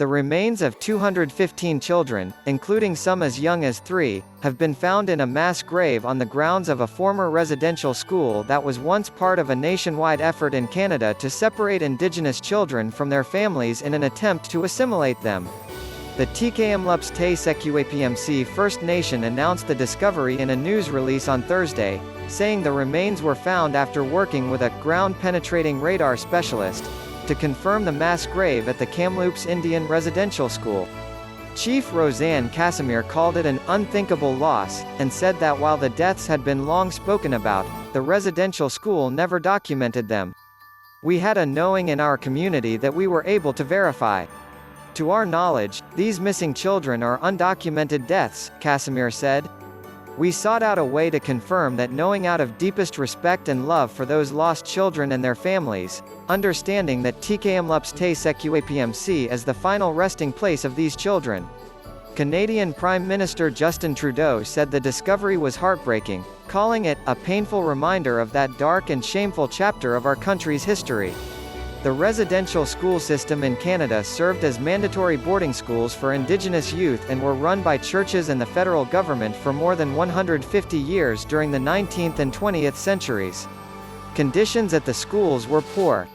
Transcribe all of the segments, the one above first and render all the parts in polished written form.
The remains of 215 children, including some as young as 3, have been found in a mass grave on the grounds of a former residential school that was once part of a nationwide effort in Canada to separate Indigenous children from their families in an attempt to assimilate them. The Tk'emlúps te Sequapmc First Nation announced the discovery in a news release on Thursday, saying the remains were found after working with a ground-penetrating radar specialist to confirm the mass grave at the Kamloops Indian Residential School. Chief Roseanne Casimir called it an unthinkable loss, and said that while the deaths had been long spoken about, the residential school never documented them. "We had a knowing in our community that we were able to verify. To our knowledge, these missing children are undocumented deaths," Casimir said. "We sought out a way to confirm that knowing out of deepest respect and love for those lost children and their families, understanding that Tk'emlúps te Sequapmc is the final resting place of these children." Canadian Prime Minister Justin Trudeau said the discovery was heartbreaking, calling it a painful reminder of that dark and shameful chapter of our country's history. The residential school system in Canada served as mandatory boarding schools for Indigenous youth and were run by churches and the federal government for more than 150 years during the 19th and 20th centuries. Conditions at the schools were poor.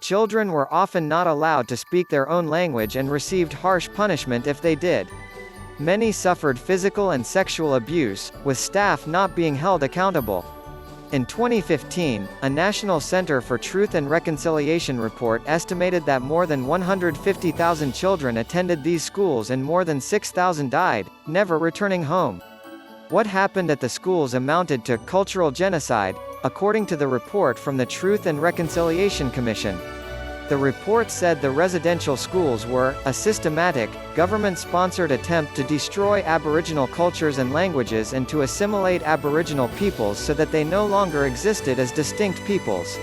Children were often not allowed to speak their own language and received harsh punishment if they did. Many suffered physical and sexual abuse, with staff not being held accountable. In 2015, a National Center for Truth and Reconciliation report estimated that more than 150,000 children attended these schools and more than 6,000 died, never returning home. What happened at the schools amounted to cultural genocide, according to the report from the Truth and Reconciliation Commission. The report said the residential schools were a systematic, government-sponsored attempt to destroy Aboriginal cultures and languages and to assimilate Aboriginal peoples so that they no longer existed as distinct peoples.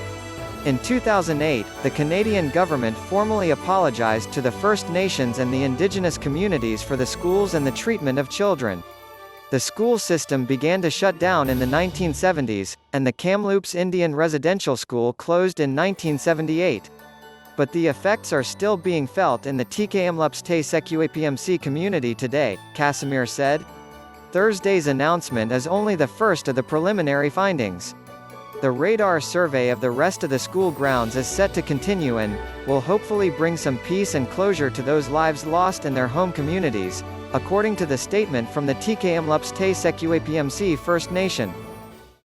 In 2008, the Canadian government formally apologized to the First Nations and the Indigenous communities for the schools and the treatment of children. The school system began to shut down in the 1970s, and the Kamloops Indian Residential School closed in 1978. But the effects are still being felt in the Tk'emlúps te Sequapmc community today, Casimir said. Thursday's announcement is only the first of the preliminary findings. The radar survey of the rest of the school grounds is set to continue and will hopefully bring some peace and closure to those lives lost in their home communities, according to the statement from the Tk'emlúps te Sequapmc First Nation.